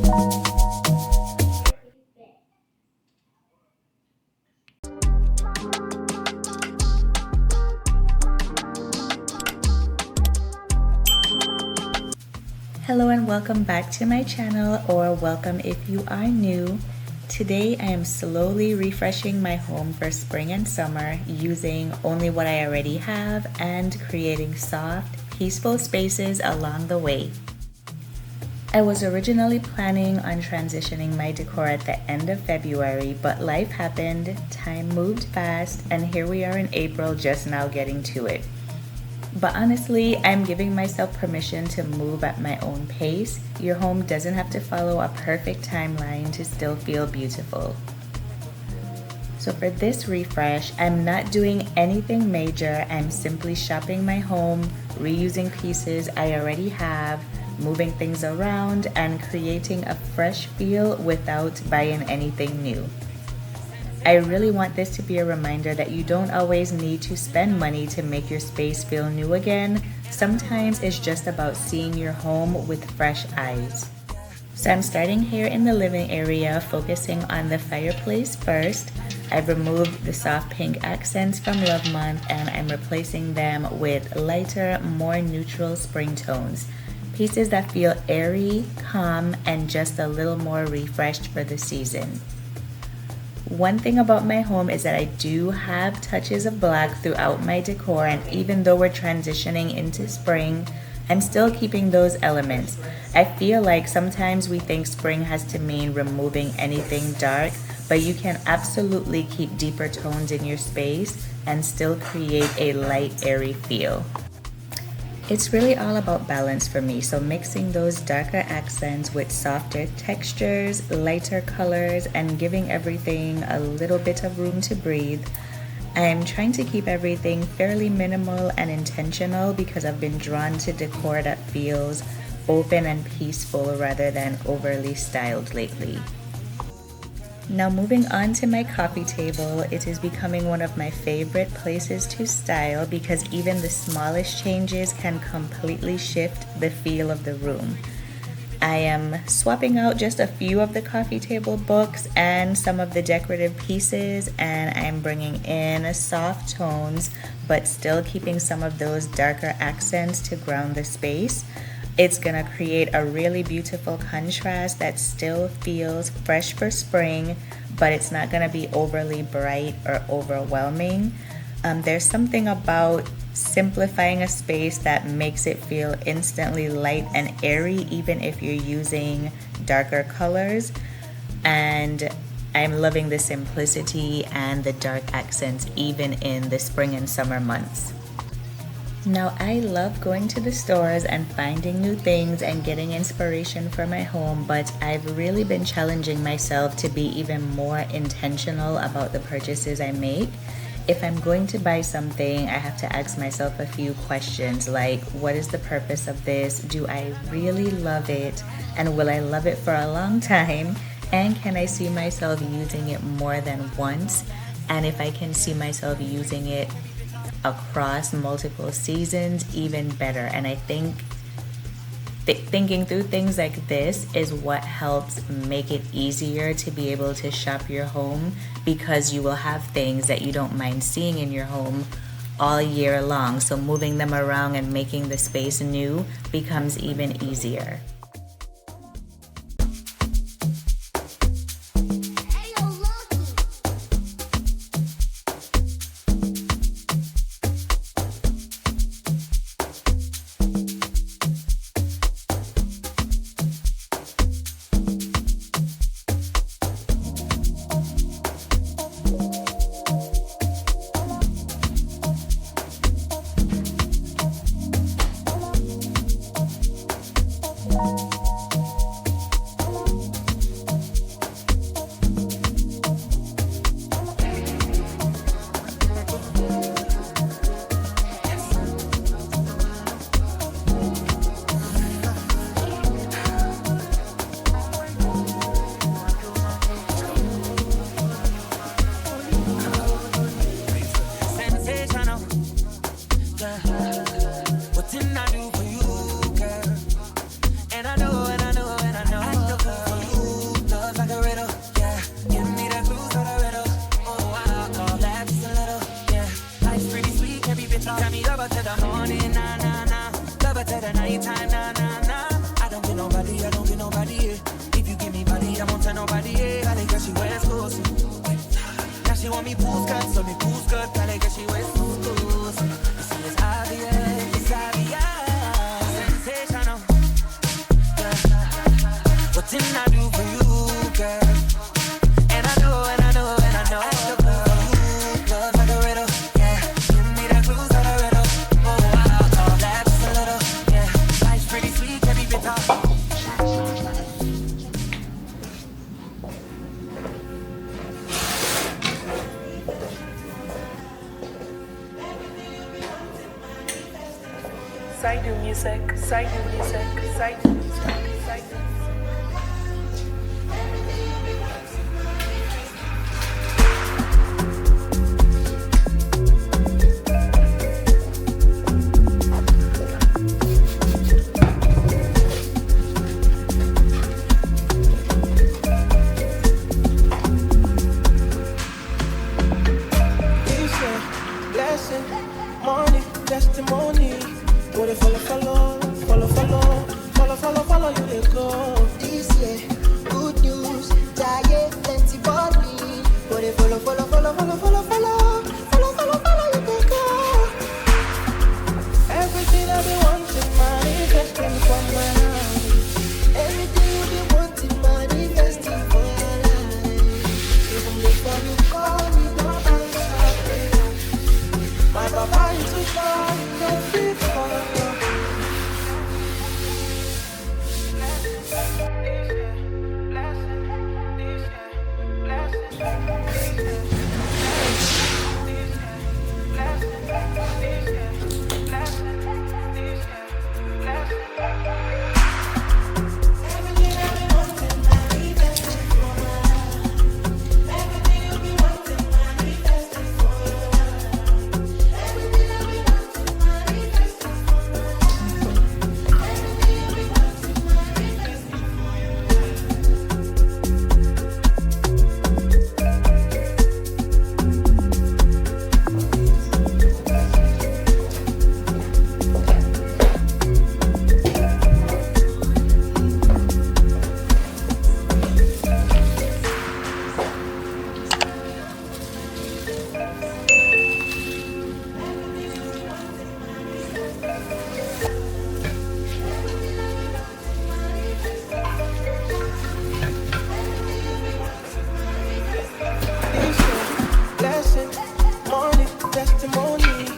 Hello and welcome back to my channel, or welcome if you are new. Today I am slowly refreshing my home for spring and summer using only what I already have and creating soft, peaceful spaces along the way. I was originally planning on transitioning my decor at the end of February, but life happened, time moved fast, and here we are in April just now getting to it. But honestly, I'm giving myself permission to move at my own pace. Your home doesn't have to follow a perfect timeline to still feel beautiful. So for this refresh, I'm not doing anything major. I'm simply shopping my home, reusing pieces I already have, moving things around, and creating a fresh feel without buying anything new. I really want this to be a reminder that you don't always need to spend money to make your space feel new again. Sometimes it's just about seeing your home with fresh eyes. So I'm starting here in the living area, focusing on the fireplace first. I've removed the soft pink accents from Love Month and I'm replacing them with lighter, more neutral spring tones. Pieces that feel airy, calm, and just a little more refreshed for the season. One thing about my home is that I do have touches of black throughout my decor, and even though we're transitioning into spring, I'm still keeping those elements. I feel like sometimes we think spring has to mean removing anything dark, but you can absolutely keep deeper tones in your space and still create a light, airy feel. It's really all about balance for me, so mixing those darker accents with softer textures, lighter colors, and giving everything a little bit of room to breathe. I'm trying to keep everything fairly minimal and intentional because I've been drawn to decor that feels open and peaceful rather than overly styled lately. Now moving on to my coffee table, it is becoming one of my favorite places to style because even the smallest changes can completely shift the feel of the room. I am swapping out just a few of the coffee table books and some of the decorative pieces, and I'm bringing in soft tones but still keeping some of those darker accents to ground the space. It's gonna create a really beautiful contrast that still feels fresh for spring, but it's not gonna be overly bright or overwhelming. There's something about simplifying a space that makes it feel instantly light and airy, even if you're using darker colors. And I'm loving the simplicity and the dark accents even in the spring and summer months. Now, I love going to the stores and finding new things and getting inspiration for my home, but I've really been challenging myself to be even more intentional about the purchases I make. If I'm going to buy something, I have to ask myself a few questions like, what is the purpose of this? Do I really love it? And will I love it for a long time? And can I see myself using it more than once? And if I can see myself using it across multiple seasons, even better. And I think thinking through things like this is what helps make it easier to be able to shop your home, because you will have things that you don't mind seeing in your home all year long. So moving them around and making the space new becomes even easier. skirt, so me cool skirt, tell her get she waist loose. You see it's obvious, sensational. Yeah. What didn't I do for you, girl? And I know, and I know, and I know. I still do for you, love like a riddle, yeah. Give me that clues like a riddle. Oh, wow, laugh just a little, yeah. Life's pretty sweet, can be bitter. Side music, side music, side music, side music. Blessing, money, testimony. What if follow, follow, follow, follow, follow, follow, follow you they go. This year, good news, giant, plenty body. But they follow, follow, follow, follow, follow, follow, follow, follow, follow, you they go. Everything I've been wanting, manifesting from my life. Everything you be wanting, manifesting for your life. Even before you call me, don't answer prayer. My papa is too strong, don't feel for you. Blessing, money, testimony.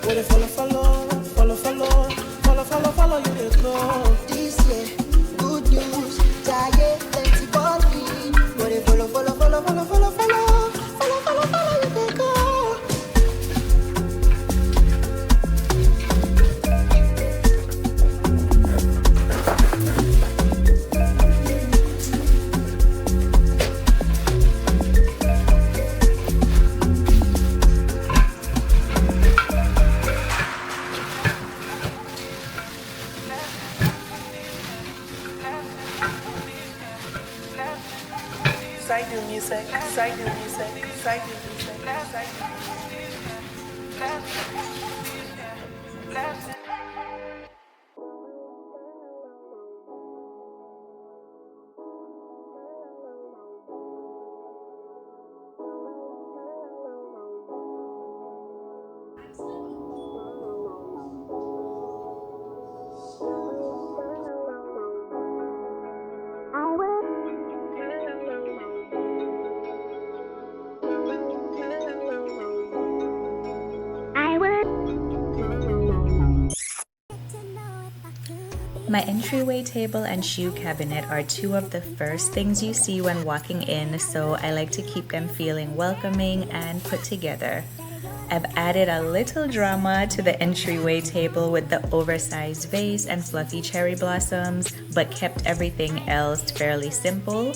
What if follow, follow, follow, follow, follow, follow, follow you they go. This year, good news, giant, plenty body. But they follow, follow, follow, follow, follow, follow, follow, follow, follow, you they go. Side music, side music, side music, side music. My entryway table and shoe cabinet are two of the first things you see when walking in, so I like to keep them feeling welcoming and put together. I've added a little drama to the entryway table with the oversized vase and fluffy cherry blossoms, but kept everything else fairly simple.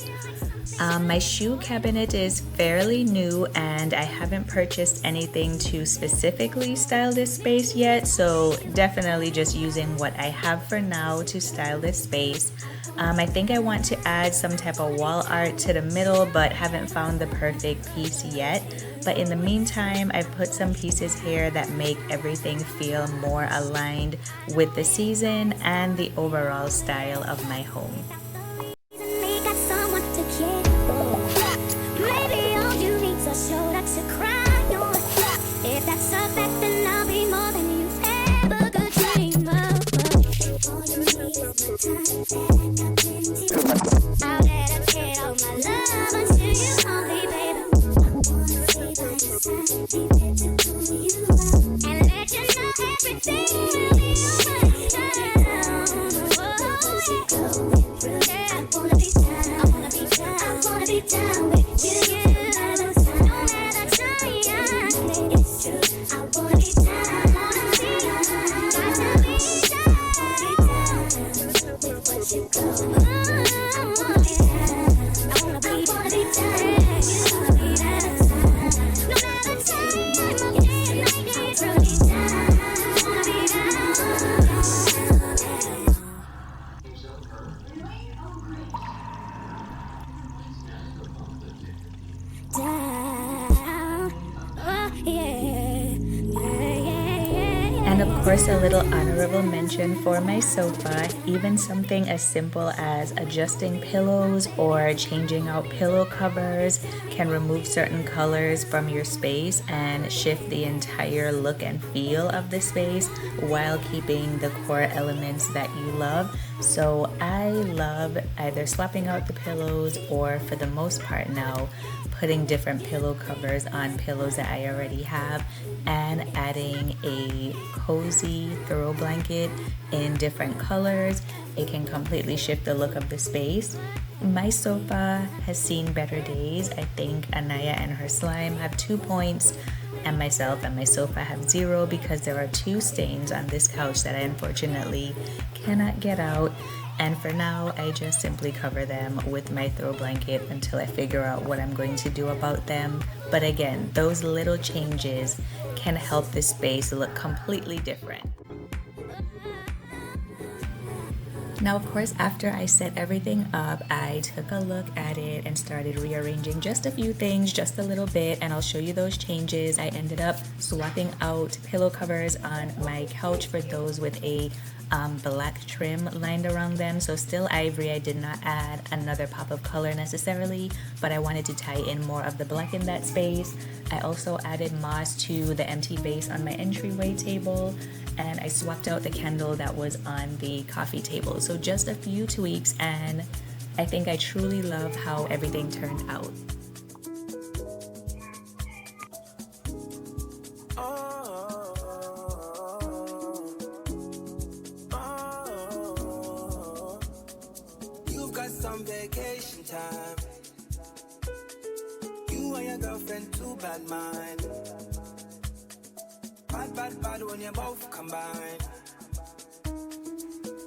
My shoe cabinet is fairly new and I haven't purchased anything to specifically style this space yet, so definitely just using what I have for now to style this space. I think I want to add some type of wall art to the middle, but haven't found the perfect piece yet. But in the meantime, I've put some pieces here that make everything feel more aligned with the season and the overall style of my home. Maybe all you need is a shoulder to cry down with you. No matter time, it's true. I want it down. Got to be down with what you go. I want it down. I wanna be down. No matter time, it's true. I want it down. And of course, a little honorable mention for my sofa. Even something as simple as adjusting pillows or changing out pillow covers can remove certain colors from your space and shift the entire look and feel of the space while keeping the core elements that you love. So I love either swapping out the pillows or, for the most part now, putting different pillow covers on pillows that I already have and adding a cozy throw blanket in different colors. It can completely shift the look of the space. My sofa has seen better days. I think Anaya and her slime have 2 points, and myself and my sofa have 0 because there are 2 stains on this couch that I unfortunately cannot get out. And for now, I just simply cover them with my throw blanket until I figure out what I'm going to do about them. But again, those little changes can help the space look completely different. Now, of course, after I set everything up, I took a look at it and started rearranging just a few things, just a little bit, and I'll show you those changes. I ended up swapping out pillow covers on my couch for those with a black trim lined around them. So still ivory. I did not add another pop of color necessarily, but I wanted to tie in more of the black in that space. I also added moss to the empty base on my entryway table, and I swapped out the candle that was on the coffee table. So just a few tweaks, and I think I truly love how everything turned out. Some vacation time. You and your girlfriend, too bad mind. Bad when you both combine.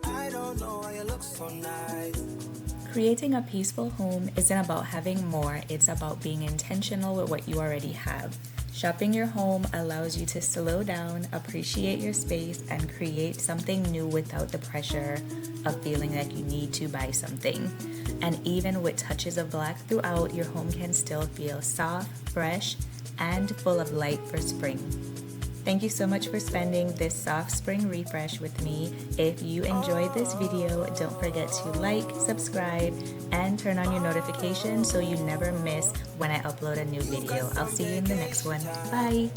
I don't know why you look so nice. Creating a peaceful home isn't about having more, it's about being intentional with what you already have. Shopping your home allows you to slow down, appreciate your space, and create something new without the pressure of feeling like you need to buy something. And even with touches of black throughout, your home can still feel soft, fresh, and full of light for spring. Thank you so much for spending this soft spring refresh with me. If you enjoyed this video, don't forget to like, subscribe, and turn on your notifications so you never miss when I upload a new video. I'll see you in the next one. Bye!